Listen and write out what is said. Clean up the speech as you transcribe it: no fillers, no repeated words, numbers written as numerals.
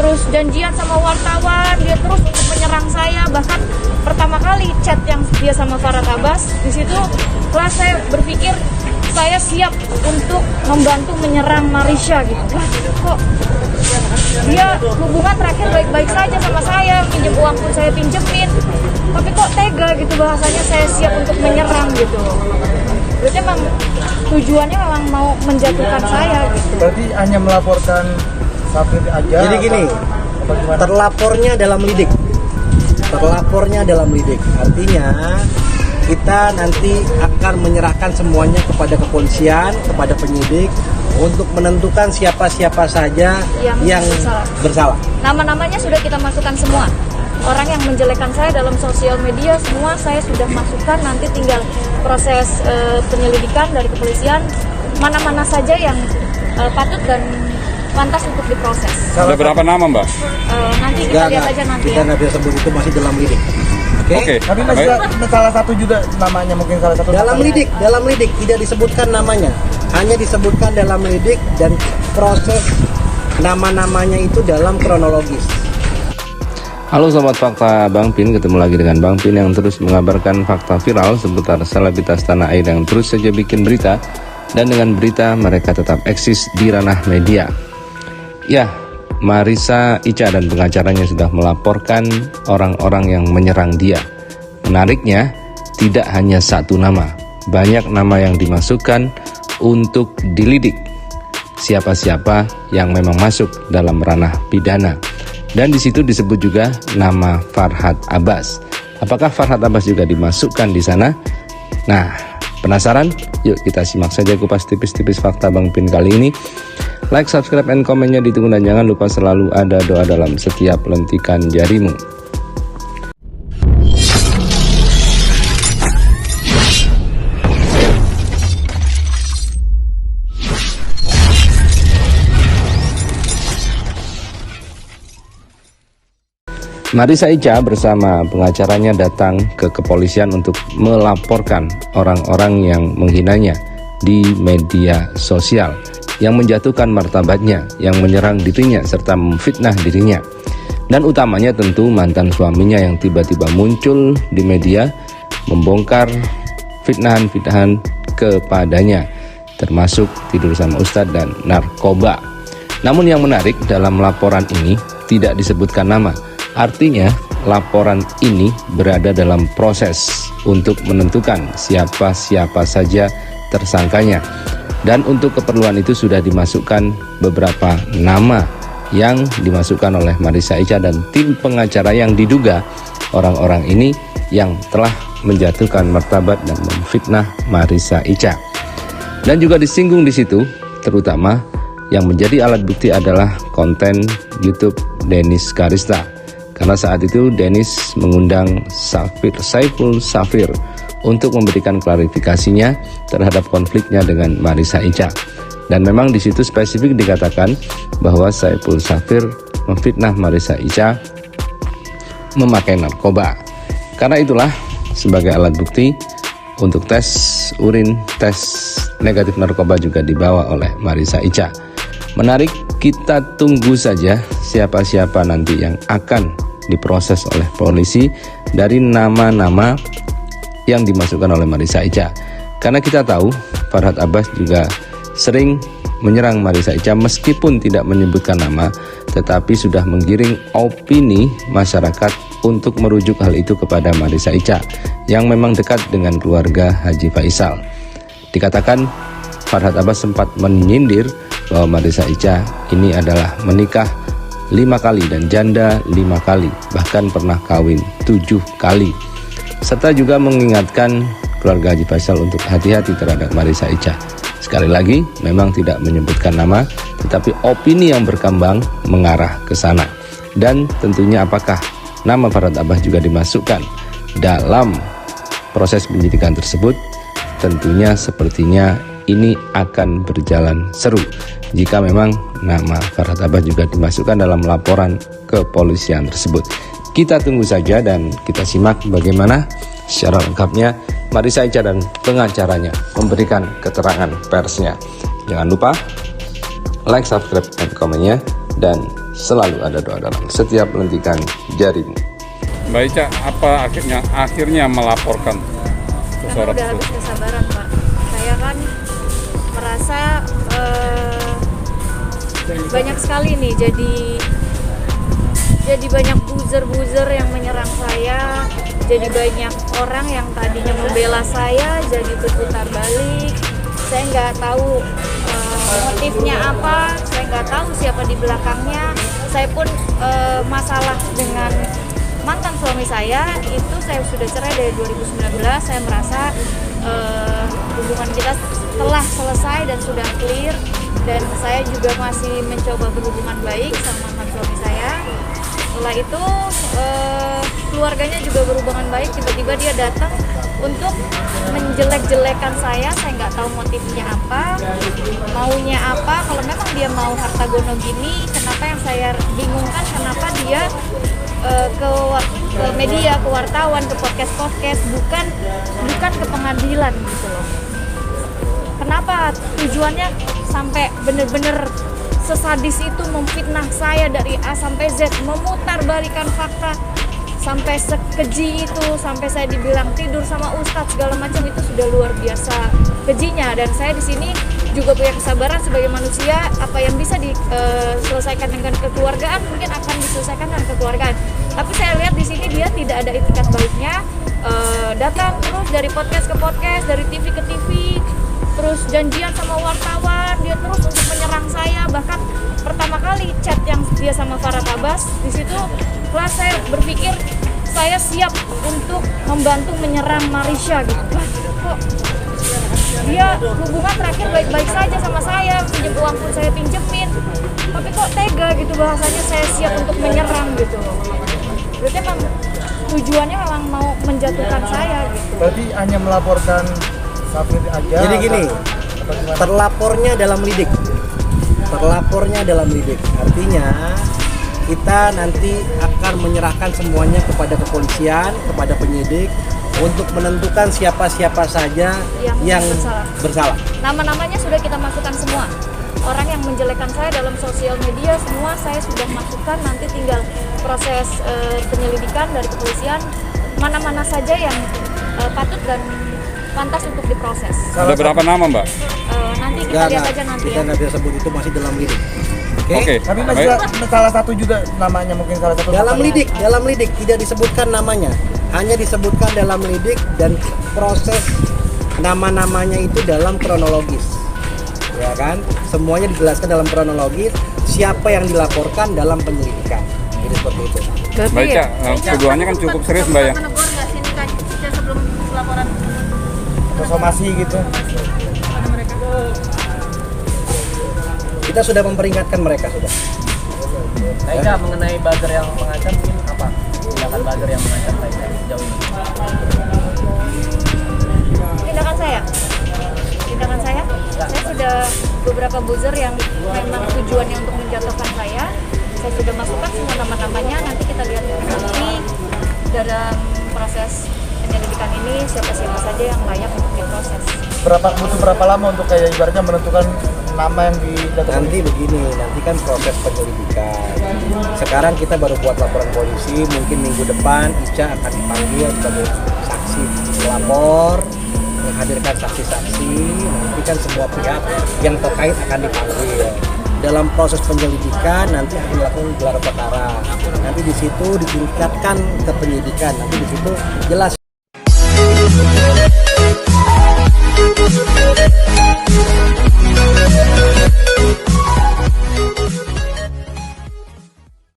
terus janjian sama wartawan, dia terus untuk menyerang saya. Bahkan pertama kali chat yang dia sama Farhad Abbas, di situ kelas saya berpikir saya siap untuk membantu menyerang Marisha gitu. Wah, kok dia hubungan terakhir baik-baik saja sama saya, pinjam uang pun saya pinjemin, tapi kok tega gitu bahasanya, saya siap untuk menyerang gitu. Berarti emang tujuannya memang mau menjatuhkan saya gitu. Berarti hanya melaporkan Safir aja. Jadi gini, terlapornya dalam lidik. Artinya kita nanti akan menyerahkan semuanya kepada kepolisian, kepada penyidik untuk menentukan siapa-siapa saja yang bersalah. Nama-namanya sudah kita masukkan semua. Orang yang menjelekkan saya dalam sosial media semua saya sudah masukkan, nanti tinggal proses penyelidikan dari kepolisian mana-mana saja yang patut dan pantas untuk diproses. Ada berapa nama, Mbak? Nanti kita lihat aja nanti kita nggak bisa sebut, itu masih dalam lidik. Oke. Tapi masih salah satu juga namanya, mungkin salah satu dalam lidik tidak disebutkan namanya, hanya disebutkan dalam lidik dan proses nama-namanya itu dalam kronologis. Halo Sobat Fakta Bang Pin, ketemu lagi dengan Bang Pin yang terus mengabarkan fakta viral seputar selebritas tanah air yang terus saja bikin berita, dan dengan berita mereka tetap eksis di ranah media. Ya, Marissa Icha dan pengacaranya sudah melaporkan orang-orang yang menyerang dia. Menariknya, tidak hanya satu nama, banyak nama yang dimasukkan untuk dilidik. Siapa-siapa yang memang masuk dalam ranah pidana. Dan di situ disebut juga nama Farhad Abbas. Apakah Farhad Abbas juga dimasukkan di sana? Nah, penasaran? Yuk kita simak saja kupas tipis-tipis fakta Bang Pin kali ini. Like, subscribe, and komennya ditunggu, dan jangan lupa selalu ada doa dalam setiap lentikan jarimu. Marissa Icha bersama pengacaranya datang ke kepolisian untuk melaporkan orang-orang yang menghinanya di media sosial, yang menjatuhkan martabatnya, yang menyerang dirinya serta memfitnah dirinya. Dan utamanya tentu mantan suaminya yang tiba-tiba muncul di media membongkar fitnahan-fitnahan kepadanya, termasuk tidur sama ustadz dan narkoba. Namun yang menarik, dalam laporan ini tidak disebutkan nama. Artinya laporan ini berada dalam proses untuk menentukan siapa-siapa saja tersangkanya. Dan untuk keperluan itu sudah dimasukkan beberapa nama yang dimasukkan oleh Marissa Icha dan tim pengacara yang diduga orang-orang ini yang telah menjatuhkan martabat dan memfitnah Marissa Icha. Dan juga disinggung di situ, terutama yang menjadi alat bukti adalah konten YouTube Dennis Karista. Karena saat itu Dennis mengundang Saiful Safir untuk memberikan klarifikasinya terhadap konfliknya dengan Marissa Icha. Dan memang di situ spesifik dikatakan bahwa Saiful Safir memfitnah Marissa Icha memakai narkoba. Karena itulah sebagai alat bukti untuk tes urin, tes negatif narkoba juga dibawa oleh Marissa Icha. Menarik, kita tunggu saja siapa-siapa nanti yang akan diproses oleh polisi dari nama-nama yang dimasukkan oleh Marissa Icha. Karena kita tahu Farhad Abbas juga sering menyerang Marissa Icha meskipun tidak menyebutkan nama, tetapi sudah menggiring opini masyarakat untuk merujuk hal itu kepada Marissa Icha yang memang dekat dengan keluarga Haji Faisal. Dikatakan Farhad Abbas sempat menyindir bahwa Marissa Icha ini adalah menikah 5 kali dan janda 5 kali, bahkan pernah kawin 7 kali. Serta juga mengingatkan keluarga Haji Faisal untuk hati-hati terhadap Marissa Icha. Sekali lagi, memang tidak menyebutkan nama, tetapi opini yang berkembang mengarah ke sana. Dan tentunya apakah nama Farhad Abbas juga dimasukkan dalam proses penyidikan tersebut? Tentunya sepertinya ini akan berjalan seru jika memang nama Farhad Abbas juga dimasukkan dalam laporan kepolisian tersebut. Kita tunggu saja dan kita simak bagaimana secara lengkapnya Marissa Icha dan pengacaranya memberikan keterangan persnya. Jangan lupa like, subscribe, dan komennya, dan selalu ada doa dalam setiap lentikan jarimu. Mbak Ica, apa akhirnya melaporkan Karena seseorang udah habis tersebut? kesabaran, Pak. Saya kan merasa banyak sekali nih jadi banyak buzzer yang menyerang saya, jadi banyak orang yang tadinya membela saya jadi berputar balik. Saya nggak tahu motifnya apa, saya nggak tahu siapa di belakangnya. Saya pun masalah dengan mantan suami saya itu saya sudah cerai dari 2019. Saya merasa hubungan kita telah selesai dan sudah clear, dan saya juga masih mencoba berhubungan baik sama mantan suami saya. Setelah itu keluarganya juga berhubungan baik, tiba-tiba dia datang untuk menjelek-jelekan saya nggak tahu motifnya apa, maunya apa. Kalau memang dia mau harta gono gini, kenapa yang saya bingungkan, kenapa dia ke media, ke wartawan, ke podcast bukan ke pengadilan gitu loh. Kenapa tujuannya sampai bener-bener sesadis itu memfitnah saya dari A sampai Z, memutarbalikan fakta sampai sekeji itu, sampai saya dibilang tidur sama ustadz segala macam, itu sudah luar biasa kejinya. Dan saya di sini juga punya kesabaran sebagai manusia, apa yang bisa diselesaikan dengan kekeluargaan mungkin akan diselesaikan dengan kekeluargaan. Tapi saya lihat di sini dia tidak ada itikat baiknya, datang terus dari podcast ke podcast, dari TV ke TV, terus janjian sama wartawan, dia terus untuk menyerang saya. Bahkan pertama kali chat yang dia sama Farhad Abbas, di situ kelas saya berpikir saya siap untuk membantu menyerang Marisha gitu. Lah, kok dia hubungan terakhir baik-baik saja sama saya, pinjam uang pun saya pinjemin, tapi kok tega gitu bahasanya, saya siap untuk menyerang gitu. Berarti emang tujuannya memang mau menjatuhkan saya gitu. Berarti hanya melaporkan Safir aja. Jadi gini, terlapornya dalam lidik. Artinya kita nanti akan menyerahkan semuanya kepada kepolisian, kepada penyidik untuk menentukan siapa-siapa saja yang bersalah. Nama-namanya sudah kita masukkan semua. Orang yang menjelekkan saya dalam sosial media semua saya sudah masukkan, nanti tinggal proses penyelidikan dari kepolisian mana-mana saja yang patut dan pantas untuk diproses. Ada berapa nama, Mbak? Nanti kita lihat aja nanti kita ya. nggak bisa sebut, itu masih dalam lidik. Oke. Tapi masih salah satu juga namanya, mungkin salah satu Dalam namanya. lidik tidak disebutkan namanya, hanya disebutkan dalam lidik, dan proses nama-namanya itu dalam kronologis, ya kan? Semuanya dijelaskan dalam kronologis, siapa yang dilaporkan dalam penyelidikan. Jadi seperti itu. Mbak Ica, tuduhannya kan cukup serius, Mbak ya. Menegur nggak sini kan sebelum laporan Somasi gitu. pada mereka? Kita sudah memperingatkan mereka sudah. Taika, mengenai buzzer yang mengancam, mungkin apa tindakan buzzer yang mengancam Taika sejauh ini? Tindakan saya sudah beberapa buzzer yang memang tujuannya untuk menjatuhkan saya sudah masukkan semua nama-namanya. Nanti kita lihat nanti dalam proses penyelidikan ini siapa-siapa saja yang layak untuk diproses. Butuh berapa lama untuk kayak ibaratnya menentukan nama yang dijatuhkan? Nanti begini, nanti kan proses penyelidikan. Sekarang kita baru buat laporan polisi, mungkin minggu depan Ica akan dipanggil sebagai saksi pelapor, menghadirkan saksi-saksi. Nanti kan semua pihak yang terkait akan dipanggil. Dalam proses penyelidikan nanti akan dilakukan gelar perkara. Nanti di situ ditingkatkan ke penyidikan. Nanti di situ jelas